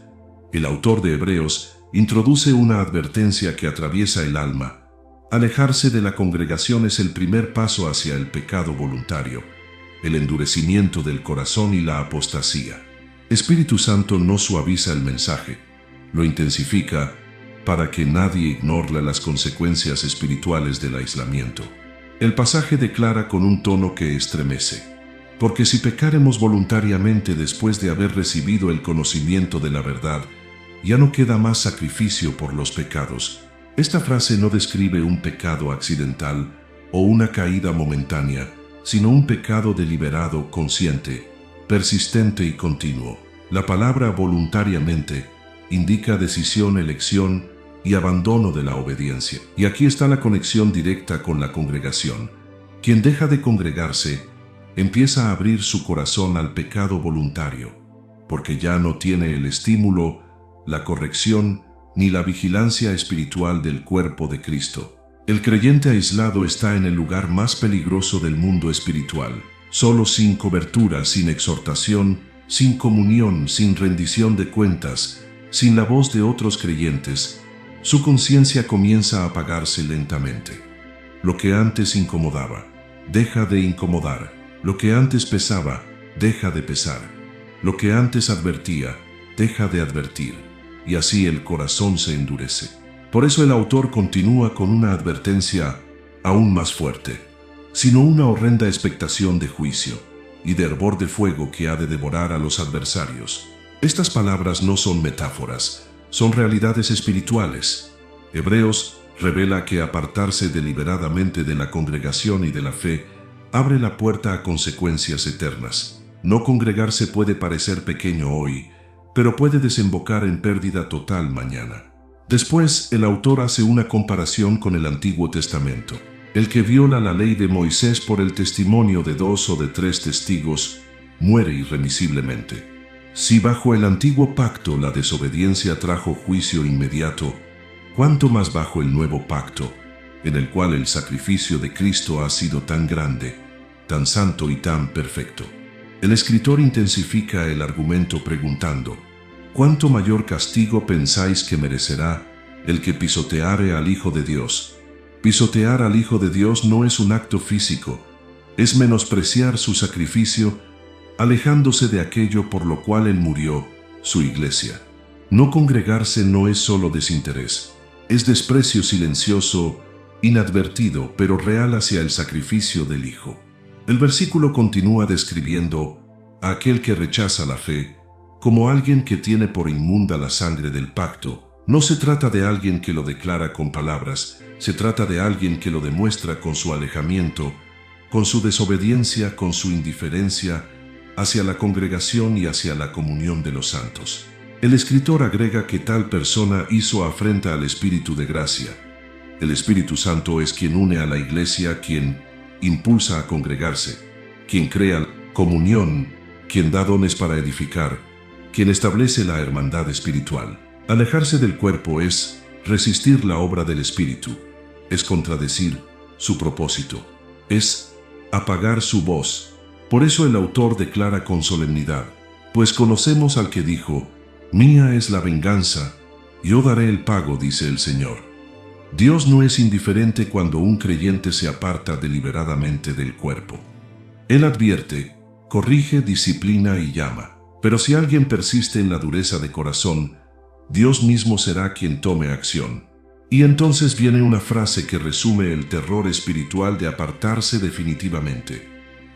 el autor de Hebreos introduce una advertencia que atraviesa el alma. Alejarse de la congregación es el primer paso hacia el pecado voluntario, el endurecimiento del corazón y la apostasía. Espíritu Santo no suaviza el mensaje, lo intensifica para que nadie ignore las consecuencias espirituales del aislamiento. El pasaje declara con un tono que estremece: porque si pecaremos voluntariamente después de haber recibido el conocimiento de la verdad, ya no queda más sacrificio por los pecados. Esta frase no describe un pecado accidental o una caída momentánea, sino un pecado deliberado, consciente, persistente y continuo. La palabra voluntariamente indica decisión, elección y abandono de la obediencia. Y aquí está la conexión directa con la congregación. Quien deja de congregarse empieza a abrir su corazón al pecado voluntario, porque ya no tiene el estímulo, la corrección ni la vigilancia espiritual del cuerpo de Cristo. El creyente aislado está en el lugar más peligroso del mundo espiritual, solo, sin cobertura, sin exhortación, sin comunión, sin rendición de cuentas, sin la voz de otros creyentes. Su conciencia comienza a apagarse lentamente. Lo que antes incomodaba, deja de incomodar. Lo que antes pesaba, deja de pesar. Lo que antes advertía, deja de advertir. Y así el corazón se endurece. Por eso el autor continúa con una advertencia aún más fuerte, sino una horrenda expectación de juicio y de hervor de fuego que ha de devorar a los adversarios. Estas palabras no son metáforas, son realidades espirituales. Hebreos revela que apartarse deliberadamente de la congregación y de la fe abre la puerta a consecuencias eternas. No congregarse puede parecer pequeño hoy, pero puede desembocar en pérdida total mañana. Después, el autor hace una comparación con el Antiguo Testamento. El que viola la ley de Moisés por el testimonio de 2 o de 3 testigos, muere irremisiblemente. Si bajo el antiguo pacto la desobediencia trajo juicio inmediato, ¿cuánto más bajo el nuevo pacto, en el cual el sacrificio de Cristo ha sido tan grande, tan santo y tan perfecto? El escritor intensifica el argumento preguntando, ¿cuánto mayor castigo pensáis que merecerá el que pisoteare al Hijo de Dios? Pisotear al Hijo de Dios no es un acto físico, es menospreciar su sacrificio, alejándose de aquello por lo cual Él murió, su iglesia. No congregarse no es solo desinterés, es desprecio silencioso, inadvertido, pero real hacia el sacrificio del Hijo. El versículo continúa describiendo a aquel que rechaza la fe como alguien que tiene por inmunda la sangre del pacto. No se trata de alguien que lo declara con palabras, se trata de alguien que lo demuestra con su alejamiento, con su desobediencia, con su indiferencia hacia la congregación y hacia la comunión de los santos. El escritor agrega que tal persona hizo afrenta al Espíritu de gracia. El Espíritu Santo es quien une a la iglesia, quien impulsa a congregarse, quien crea comunión, quien da dones para edificar, quien establece la hermandad espiritual. Alejarse del cuerpo es resistir la obra del Espíritu, es contradecir su propósito, es apagar su voz. Por eso el autor declara con solemnidad, pues conocemos al que dijo, «Mía es la venganza, yo daré el pago», dice el Señor. Dios no es indiferente cuando un creyente se aparta deliberadamente del cuerpo. Él advierte, corrige, disciplina y llama. Pero si alguien persiste en la dureza de corazón, Dios mismo será quien tome acción. Y entonces viene una frase que resume el terror espiritual de apartarse definitivamente.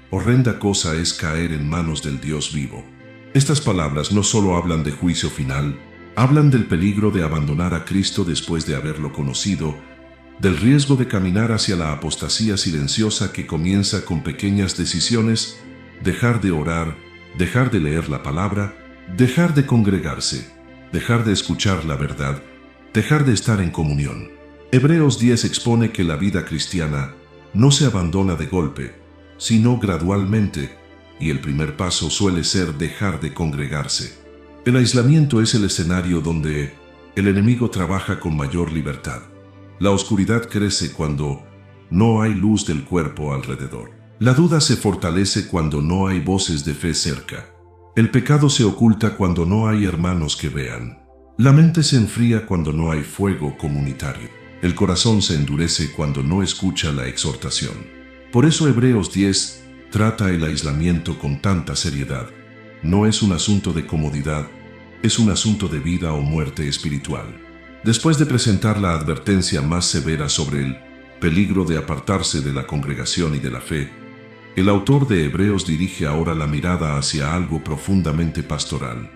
Horrenda cosa es caer en manos del Dios vivo. Estas palabras no solo hablan de juicio final, hablan del peligro de abandonar a Cristo después de haberlo conocido, del riesgo de caminar hacia la apostasía silenciosa que comienza con pequeñas decisiones, dejar de orar, dejar de leer la palabra, dejar de congregarse, dejar de escuchar la verdad, dejar de estar en comunión. Hebreos 10 expone que la vida cristiana no se abandona de golpe, sino gradualmente, y el primer paso suele ser dejar de congregarse. El aislamiento es el escenario donde el enemigo trabaja con mayor libertad. La oscuridad crece cuando no hay luz del cuerpo alrededor. La duda se fortalece cuando no hay voces de fe cerca. El pecado se oculta cuando no hay hermanos que vean. La mente se enfría cuando no hay fuego comunitario. El corazón se endurece cuando no escucha la exhortación. Por eso Hebreos 10 trata el aislamiento con tanta seriedad. No es un asunto de comodidad, es un asunto de vida o muerte espiritual. Después de presentar la advertencia más severa sobre el peligro de apartarse de la congregación y de la fe, el autor de Hebreos dirige ahora la mirada hacia algo profundamente pastoral.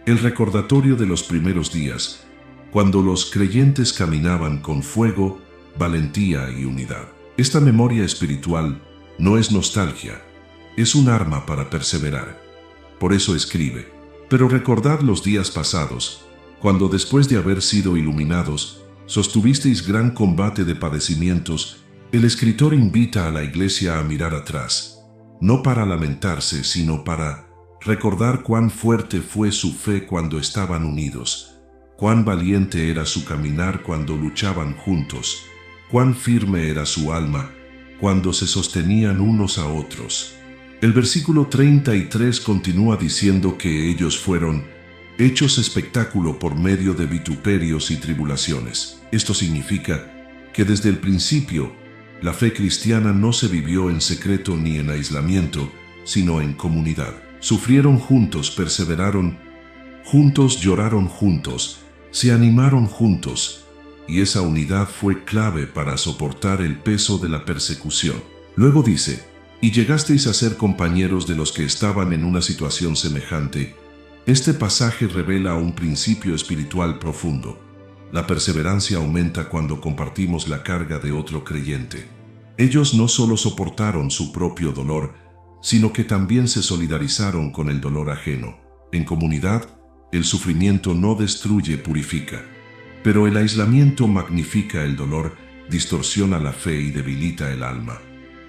El recordatorio de los primeros días, cuando los creyentes caminaban con fuego, valentía y unidad. Esta memoria espiritual no es nostalgia, es un arma para perseverar. Por eso escribe, pero recordad los días pasados, cuando después de haber sido iluminados, sostuvisteis gran combate de padecimientos. El escritor invita a la iglesia a mirar atrás, no para lamentarse, sino para recordar cuán fuerte fue su fe cuando estaban unidos, cuán valiente era su caminar cuando luchaban juntos, cuán firme era su alma cuando se sostenían unos a otros. El versículo 33 continúa diciendo que ellos fueron hechos espectáculo por medio de vituperios y tribulaciones. Esto significa que desde el principio, la fe cristiana no se vivió en secreto ni en aislamiento, sino en comunidad. Sufrieron juntos, perseveraron juntos, lloraron juntos, se animaron juntos, y esa unidad fue clave para soportar el peso de la persecución. Luego dice, y llegasteis a ser compañeros de los que estaban en una situación semejante. Este pasaje revela un principio espiritual profundo. La perseverancia aumenta cuando compartimos la carga de otro creyente. Ellos no solo soportaron su propio dolor, sino que también se solidarizaron con el dolor ajeno. En comunidad, El sufrimiento no destruye, purifica. Pero el aislamiento magnifica el dolor, distorsiona la fe y debilita el alma.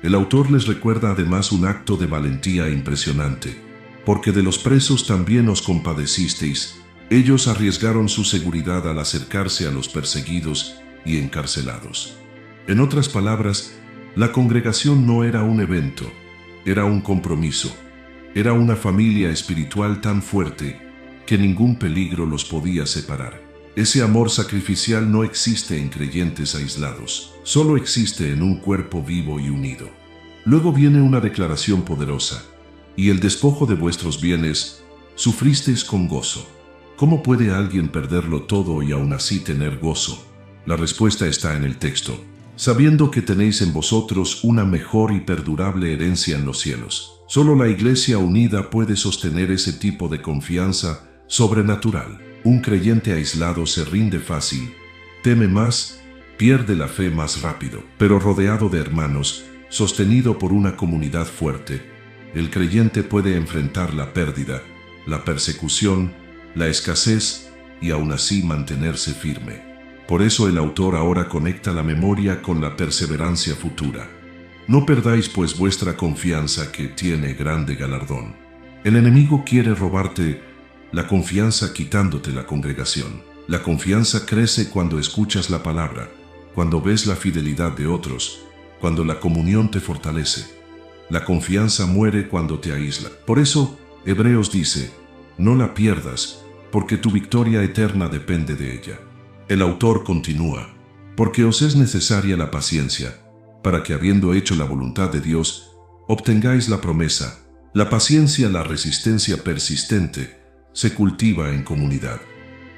El autor les recuerda además un acto de valentía impresionante, porque de los presos también os compadecisteis. Ellos arriesgaron su seguridad al acercarse a los perseguidos y encarcelados. En otras palabras, la congregación no era un evento, era un compromiso. Era una familia espiritual tan fuerte que ningún peligro los podía separar. Ese amor sacrificial no existe en creyentes aislados, solo existe en un cuerpo vivo y unido. Luego viene una declaración poderosa: y el despojo de vuestros bienes sufristeis con gozo. ¿Cómo puede alguien perderlo todo y aún así tener gozo? La respuesta está en el texto: sabiendo que tenéis en vosotros una mejor y perdurable herencia en los cielos. Solo la Iglesia unida puede sostener ese tipo de confianza sobrenatural. Un creyente aislado se rinde fácil, teme más, pierde la fe más rápido. Pero rodeado de hermanos, sostenido por una comunidad fuerte, el creyente puede enfrentar la pérdida, la persecución, la escasez y aún así mantenerse firme. Por eso el autor ahora conecta la memoria con la perseverancia futura. No perdáis pues vuestra confianza, que tiene grande galardón. El enemigo quiere robarte la confianza quitándote la congregación. La confianza crece cuando escuchas la palabra, cuando ves la fidelidad de otros, cuando la comunión te fortalece. La confianza muere cuando te aísla. Por eso, Hebreos dice: no la pierdas, porque tu victoria eterna depende de ella. El autor continúa: porque os es necesaria la paciencia, para que habiendo hecho la voluntad de Dios, obtengáis la promesa. La paciencia, la resistencia persistente, se cultiva en comunidad.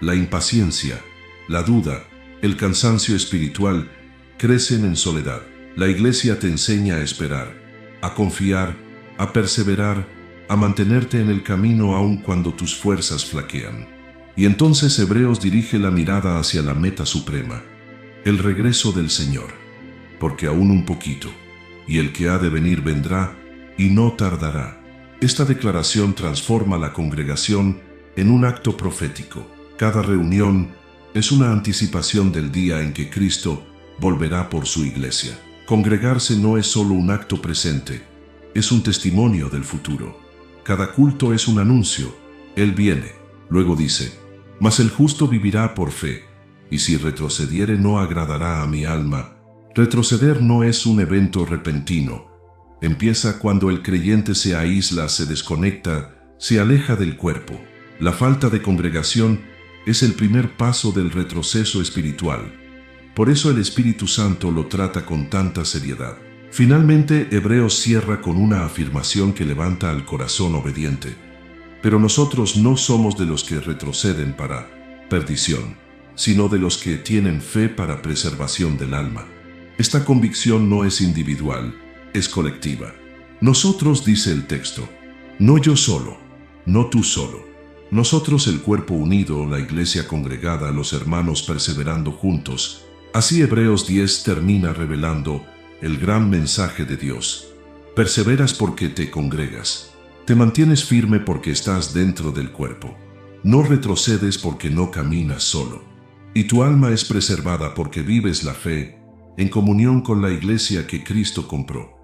La impaciencia, la duda, el cansancio espiritual crecen en soledad. La Iglesia te enseña a esperar, a confiar, a perseverar, a mantenerte en el camino aun cuando tus fuerzas flaquean. Y entonces Hebreos dirige la mirada hacia la meta suprema, el regreso del Señor. Porque aún un poquito, y el que ha de venir vendrá, y no tardará. Esta declaración transforma la congregación en un acto profético. Cada reunión es una anticipación del día en que Cristo volverá por su Iglesia. Congregarse no es solo un acto presente, es un testimonio del futuro. Cada culto es un anuncio: Él viene. Luego dice: mas el justo vivirá por fe, y si retrocediere no agradará a mi alma. Retroceder no es un evento repentino. Empieza cuando el creyente se aísla, se desconecta, se aleja del cuerpo. La falta de congregación es el primer paso del retroceso espiritual. Por eso el Espíritu Santo lo trata con tanta seriedad. Finalmente, Hebreos cierra con una afirmación que levanta al corazón obediente. Pero nosotros no somos de los que retroceden para perdición, sino de los que tienen fe para preservación del alma. Esta convicción no es individual, es colectiva. Nosotros, dice el texto, no yo solo, no tú solo. Nosotros, el cuerpo unido, la Iglesia congregada, los hermanos perseverando juntos. Así Hebreos 10 termina revelando el gran mensaje de Dios. Perseveras porque te congregas. Te mantienes firme porque estás dentro del cuerpo. No retrocedes porque no caminas solo. Y tu alma es preservada porque vives la fe en comunión con la Iglesia que Cristo compró.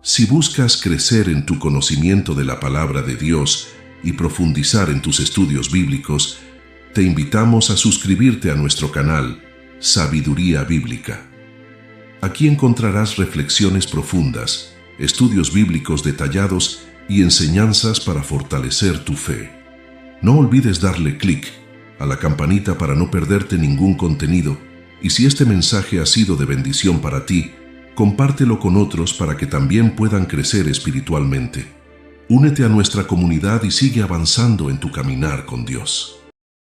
Si buscas crecer en tu conocimiento de la palabra de Dios y profundizar en tus estudios bíblicos, te invitamos a suscribirte a nuestro canal Sabiduría Bíblica. Aquí encontrarás reflexiones profundas, estudios bíblicos detallados y enseñanzas para fortalecer tu fe. No olvides darle clic a la campanita para no perderte ningún contenido, y si este mensaje ha sido de bendición para ti, compártelo con otros para que también puedan crecer espiritualmente. Únete a nuestra comunidad y sigue avanzando en tu caminar con Dios.